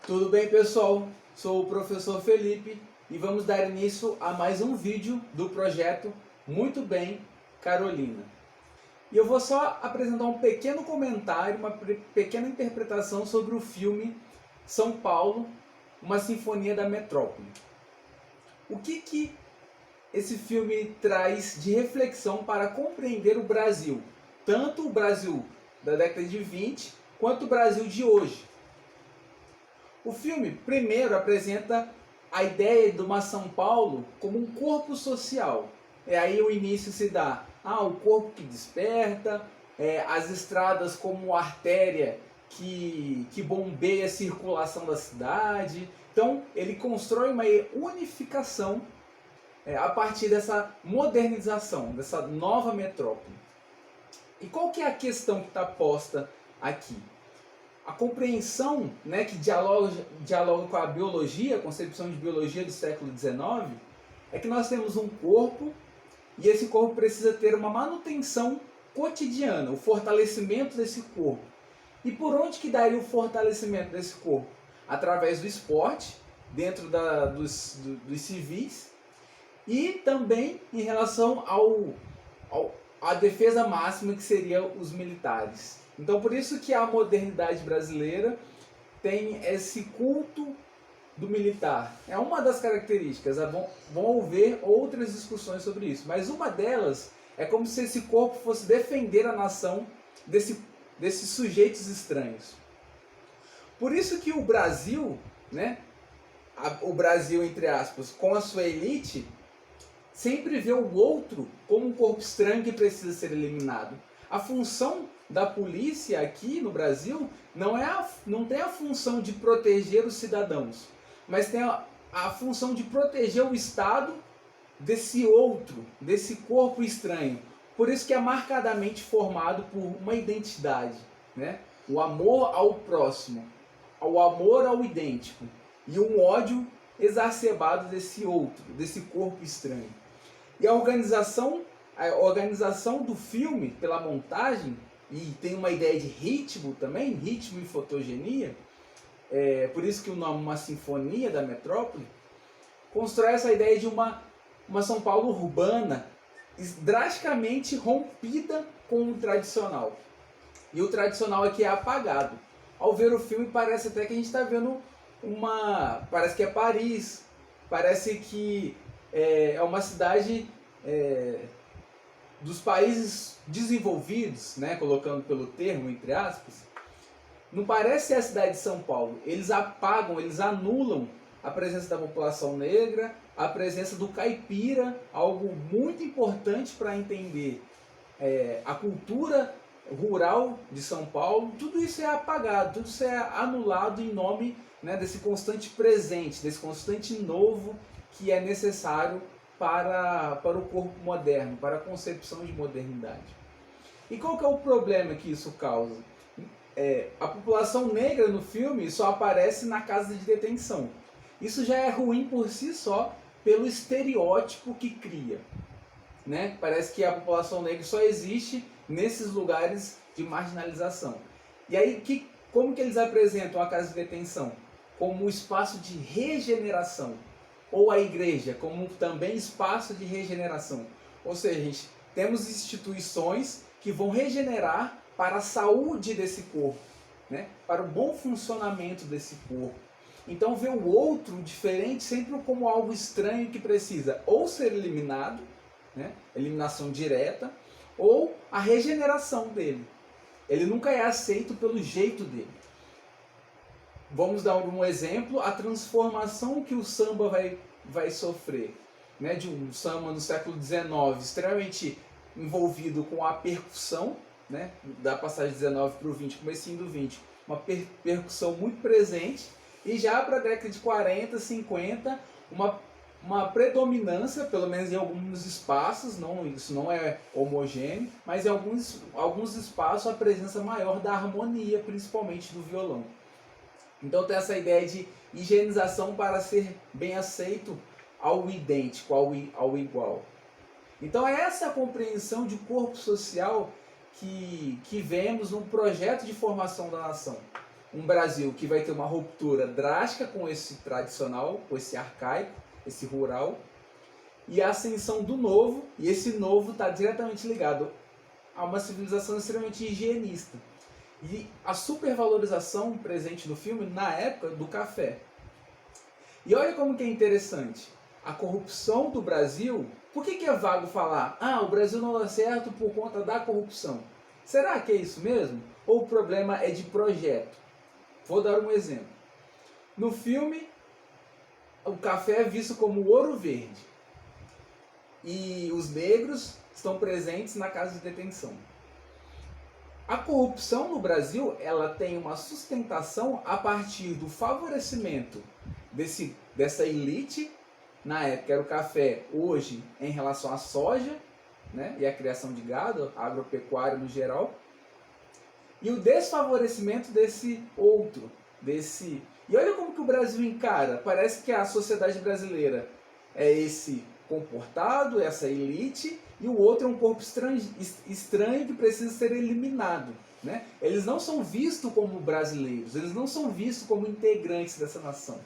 Tudo bem, pessoal? Sou o professor Felipe e vamos dar início a mais um vídeo do projeto Muito Bem, Carolina. E eu vou só apresentar um pequeno comentário, uma pequena interpretação sobre o filme São Paulo, uma Sinfonia da Metrópole. O que esse filme traz de reflexão para compreender o Brasil? Tanto o Brasil da década de 20 quanto o Brasil de hoje. O filme, primeiro, apresenta a ideia de uma São Paulo como um corpo social. Aí o início se dá, o corpo que desperta, as estradas como artéria que bombeia a circulação da cidade. Então, ele constrói uma unificação a partir dessa modernização, dessa nova metrópole. E qual que é a questão que está posta aqui? A compreensão, que dialoga com a biologia, a concepção de biologia do século XIX, é que nós temos um corpo e esse corpo precisa ter uma manutenção cotidiana, o fortalecimento desse corpo. E por onde que daria o fortalecimento desse corpo? Através do esporte, dentro dos civis, e também em relação à defesa máxima, que seriam os militares. Então, por isso que a modernidade brasileira tem esse culto do militar. É uma das características. Vão haver outras discussões sobre isso. Mas uma delas é como se esse corpo fosse defender a nação desses sujeitos estranhos. Por isso que o Brasil, o Brasil, entre aspas, com a sua elite, sempre vê o outro como um corpo estranho que precisa ser eliminado. A função da polícia aqui no Brasil não tem a função de proteger os cidadãos, mas tem a função de proteger o Estado desse outro, desse corpo estranho. Por isso que é marcadamente formado por uma identidade, o amor ao próximo, o amor ao idêntico e um ódio exacerbado desse outro, desse corpo estranho. E a organização do filme, pela montagem, e tem uma ideia de ritmo também, ritmo e fotogenia, por isso que o nome Uma Sinfonia da Metrópole, constrói essa ideia de uma São Paulo urbana, drasticamente rompida com o tradicional. E o tradicional aqui é apagado. Ao ver o filme parece até que a gente está vendo parece que é Paris, parece que é uma cidade dos países desenvolvidos, colocando pelo termo, entre aspas. Não parece ser a cidade de São Paulo. Eles apagam, eles anulam a presença da população negra, a presença do caipira, algo muito importante para entender a cultura rural de São Paulo. Tudo isso é apagado, tudo isso é anulado em nome desse constante presente, desse constante novo que é necessário para o corpo moderno, para a concepção de modernidade. E qual que é o problema que isso causa? A população negra no filme só aparece na casa de detenção. Isso já é ruim por si só, pelo estereótipo que cria. Parece que a população negra só existe nesses lugares de marginalização. E aí, como que eles apresentam a casa de detenção? Como um espaço de regeneração. Ou a igreja como também espaço de regeneração. Ou seja, gente, temos instituições que vão regenerar para a saúde desse corpo, para o bom funcionamento desse corpo. Então vê o outro diferente sempre como algo estranho que precisa ou ser eliminado, eliminação direta, ou a regeneração dele. Ele nunca é aceito pelo jeito dele. Vamos dar um exemplo, a transformação que o samba vai sofrer, de um samba no século XIX, extremamente envolvido com a percussão, da passagem do XIX para o XX, comecinho do XX, uma percussão muito presente, e já para a década de 40, 50, uma predominância, pelo menos em alguns espaços, isso não é homogêneo, mas em alguns espaços a presença maior da harmonia, principalmente do violão. Então tem essa ideia de higienização para ser bem aceito ao idêntico, ao igual. Então é essa compreensão de corpo social que vemos num projeto de formação da nação. um Brasil que vai ter uma ruptura drástica com esse tradicional, com esse arcaico, esse rural, e a ascensão do novo, e esse novo está diretamente ligado a uma civilização extremamente higienista. E a supervalorização presente no filme, na época, do café. E olha como que é interessante. A corrupção do Brasil, por que é vago falar, o Brasil não dá certo por conta da corrupção? Será que é isso mesmo? Ou o problema é de projeto? Vou dar um exemplo. No filme, o café é visto como ouro verde. E os negros estão presentes na casa de detenção. A corrupção no Brasil, ela tem uma sustentação a partir do favorecimento dessa elite, na época era o café, hoje em relação à soja, né, e a criação de gado, agropecuário no geral, e o desfavorecimento desse outro, E olha como que o Brasil encara, parece que a sociedade brasileira é esse comportado, essa elite, e o outro é um corpo estranho que precisa ser eliminado. Né? Eles não são vistos como brasileiros, eles não são vistos como integrantes dessa nação.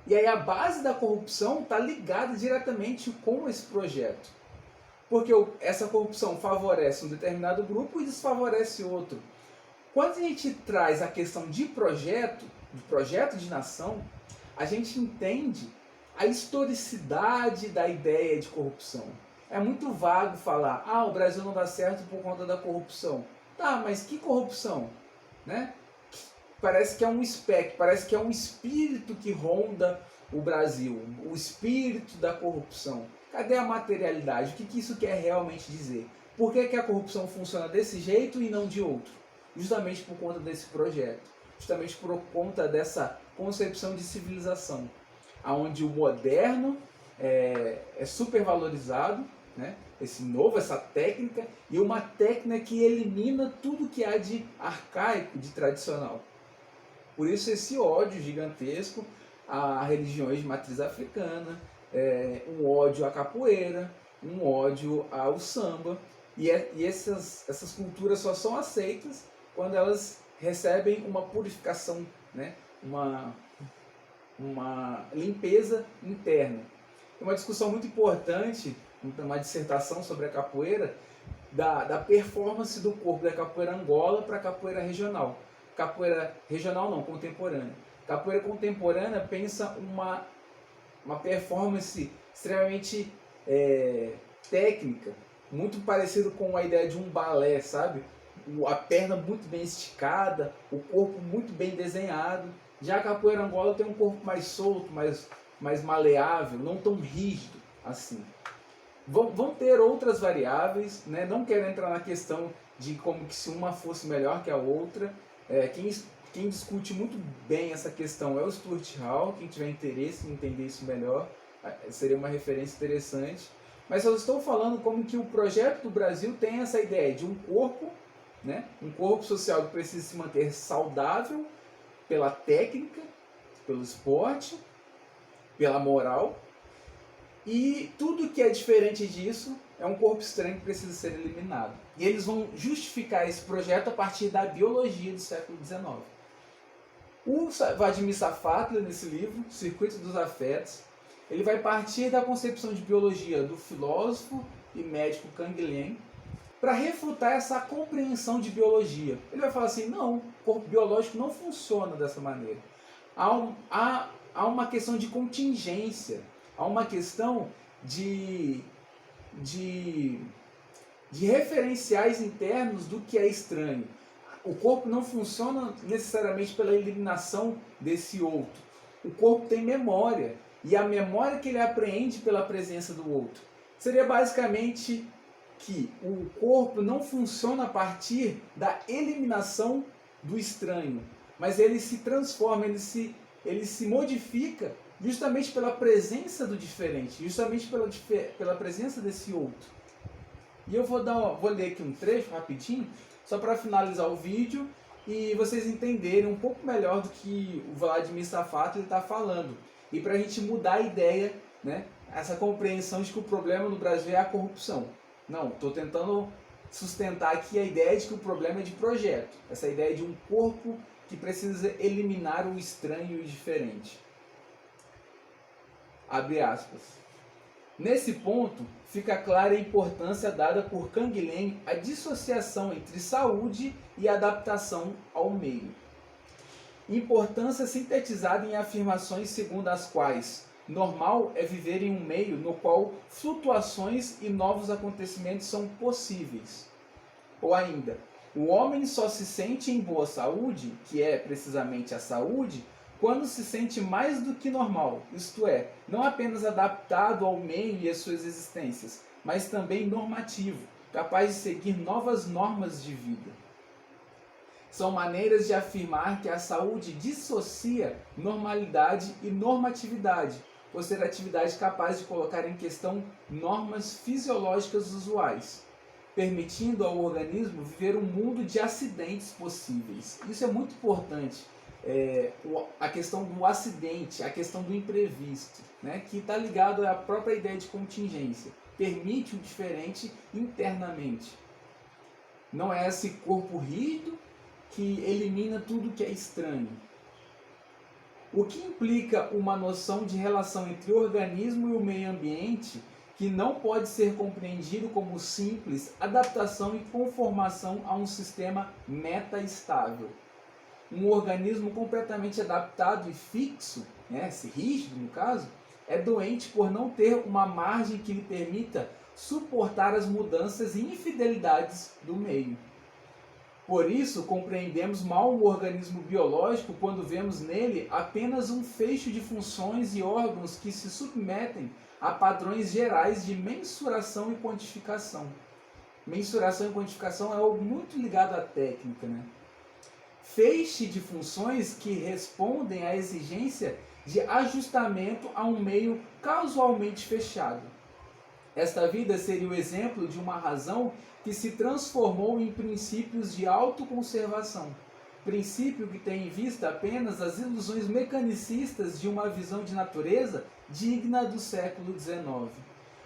E aí a base da corrupção está ligada diretamente com esse projeto. Porque essa corrupção favorece um determinado grupo e desfavorece outro. Quando a gente traz a questão de projeto de nação, a gente entende a historicidade da ideia de corrupção. É muito vago falar, o Brasil não dá certo por conta da corrupção. Tá, mas que corrupção? Né? Parece que é um espectro, parece que é um espírito que ronda o Brasil, o espírito da corrupção. Cadê a materialidade? O que isso quer realmente dizer? Por que a corrupção funciona desse jeito e não de outro? Justamente por conta desse projeto, justamente por conta dessa concepção de civilização, onde o moderno é supervalorizado, né? Esse novo, essa técnica, e uma técnica que elimina tudo que há de arcaico, de tradicional. Por isso esse ódio gigantesco a religiões de matriz africana, um ódio à capoeira, um ódio ao samba, e essas culturas só são aceitas quando elas recebem uma purificação, né? uma limpeza interna. Tem uma discussão muito importante, uma dissertação sobre a capoeira, da performance do corpo da capoeira Angola para a capoeira regional. Capoeira regional não, contemporânea. Capoeira contemporânea pensa uma performance extremamente técnica, muito parecido com a ideia de um balé, sabe? A perna muito bem esticada, o corpo muito bem desenhado. Já a capoeira Angola tem um corpo mais solto, mais maleável, não tão rígido assim. Vão ter outras variáveis, né? Não quero entrar na questão de como que se uma fosse melhor que a outra. Quem discute muito bem essa questão é o Stuart Hall. Quem tiver interesse em entender isso melhor, seria uma referência interessante. Mas eu estou falando como que o projeto do Brasil tem essa ideia de um corpo, né? Um corpo social que precisa se manter saudável pela técnica, pelo esporte, pela moral, e tudo que é diferente disso é um corpo estranho que precisa ser eliminado. E eles vão justificar esse projeto a partir da biologia do século XIX. O Vladimir Safatli, nesse livro, Circuito dos Afetos, ele vai partir da concepção de biologia do filósofo e médico Kang Lien para refutar essa compreensão de biologia. Ele vai falar assim, não, o corpo biológico não funciona dessa maneira. Há uma questão de contingência, há uma questão de referenciais internos do que é estranho. O corpo não funciona necessariamente pela eliminação desse outro. O corpo tem memória, e a memória que ele apreende pela presença do outro. Seria basicamente que o corpo não funciona a partir da eliminação do estranho, mas ele se transforma, ele se modifica justamente pela presença do diferente, justamente pela presença desse outro. E eu vou ler aqui um trecho rapidinho, só para finalizar o vídeo e vocês entenderem um pouco melhor do que o Vladimir Safatli está falando. E para a gente mudar a ideia, né, essa compreensão de que o problema no Brasil é a corrupção. Não, estou tentando sustentar aqui a ideia de que o problema é de projeto, essa ideia de um corpo que precisa eliminar o estranho e o diferente. Abre aspas. Nesse ponto, fica clara a importância dada por Canguilhem à dissociação entre saúde e adaptação ao meio. Importância sintetizada em afirmações segundo as quais normal é viver em um meio no qual flutuações e novos acontecimentos são possíveis. Ou ainda, o homem só se sente em boa saúde, que é precisamente a saúde, quando se sente mais do que normal, isto é, não apenas adaptado ao meio e às suas existências, mas também normativo, capaz de seguir novas normas de vida. São maneiras de afirmar que a saúde dissocia normalidade e normatividade, por ser atividade capaz de colocar em questão normas fisiológicas usuais, permitindo ao organismo viver um mundo de acidentes possíveis. Isso é muito importante. A questão do acidente, a questão do imprevisto, né, que está ligado à própria ideia de contingência. Permite o diferente internamente. Não é esse corpo rígido que elimina tudo que é estranho. O que implica uma noção de relação entre o organismo e o meio ambiente que não pode ser compreendido como simples adaptação e conformação a um sistema metaestável. Um organismo completamente adaptado e fixo, né, esse rígido no caso, é doente por não ter uma margem que lhe permita suportar as mudanças e infidelidades do meio. Por isso, compreendemos mal o organismo biológico quando vemos nele apenas um feixe de funções e órgãos que se submetem a padrões gerais de mensuração e quantificação. Mensuração e quantificação é algo muito ligado à técnica, né? Feixe de funções que respondem à exigência de ajustamento a um meio causalmente fechado. Esta vida seria o exemplo de uma razão que se transformou em princípios de autoconservação, princípio que tem em vista apenas as ilusões mecanicistas de uma visão de natureza digna do século XIX.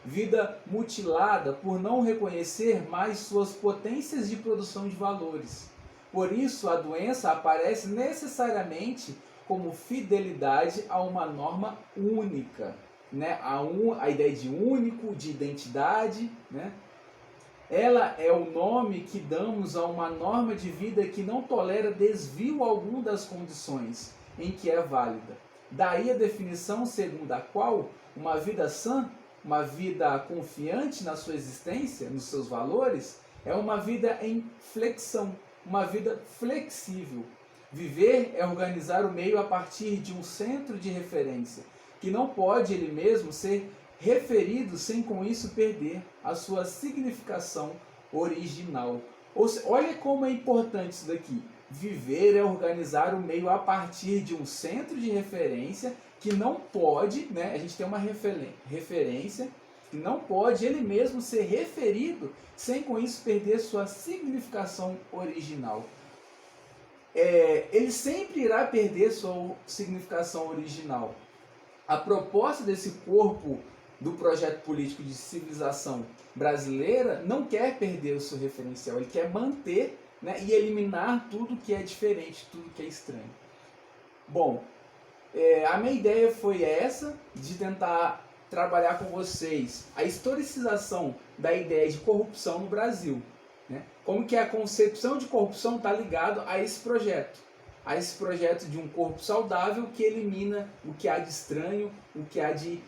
Vida mutilada por não reconhecer mais suas potências de produção de valores. Por isso, a doença aparece necessariamente como fidelidade a uma norma única, né? A ideia de único, de identidade, né? Ela é o nome que damos a uma norma de vida que não tolera desvio algum das condições em que é válida. Daí a definição segundo a qual uma vida sã, uma vida confiante na sua existência, nos seus valores, é uma vida em flexão, uma vida flexível. Viver é organizar o meio a partir de um centro de referência, que não pode ele mesmo ser referido sem com isso perder a sua significação original. Olha como é importante isso daqui. Viver é organizar o meio a partir de um centro de referência que não pode, né, a gente tem uma referência, que não pode ele mesmo ser referido sem com isso perder sua significação original. Ele sempre irá perder sua significação original. A proposta desse corpo do projeto político de civilização brasileira não quer perder o seu referencial, ele quer manter, né, e eliminar tudo que é diferente, tudo que é estranho. Bom, a minha ideia foi essa, de tentar trabalhar com vocês a historicização da ideia de corrupção no Brasil, né? Como que a concepção de corrupção está ligado a esse projeto de um corpo saudável que elimina o que há de estranho, o que há de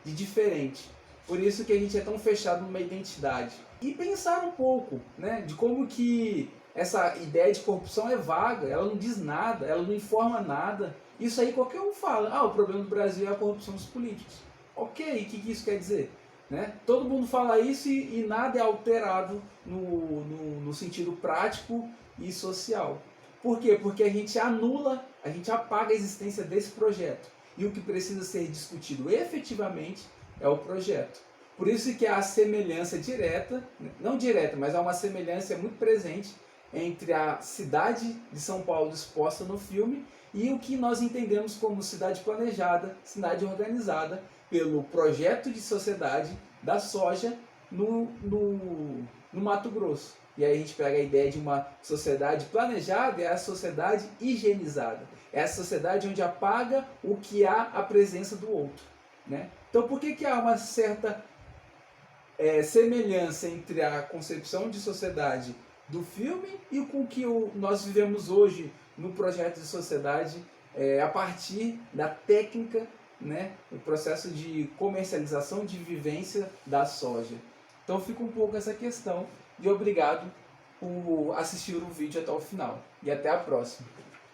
diferente. Por isso que a gente é tão fechado numa identidade. E pensar um pouco, né, de como que essa ideia de corrupção é vaga, ela não diz nada, ela não informa nada. Isso aí qualquer um fala, o problema do Brasil é a corrupção dos políticos. Ok, o que isso quer dizer? Né? Todo mundo fala isso e nada é alterado no sentido prático e social. Por quê? Porque a gente anula, a gente apaga a existência desse projeto. E o que precisa ser discutido efetivamente é o projeto. Por isso que há a semelhança direta, não direta, mas há uma semelhança muito presente entre a cidade de São Paulo exposta no filme e o que nós entendemos como cidade planejada, cidade organizada pelo projeto de sociedade da soja no Mato Grosso. E aí a gente pega a ideia de uma sociedade planejada, é a sociedade higienizada. É a sociedade onde apaga o que há a presença do outro. Né? Então por que há uma certa semelhança entre a concepção de sociedade do filme e com o que nós vivemos hoje no projeto de sociedade a partir da técnica, né, o processo de comercialização de vivência da soja. Então fica um pouco essa questão e obrigado por assistir o vídeo até o final. E até a próxima.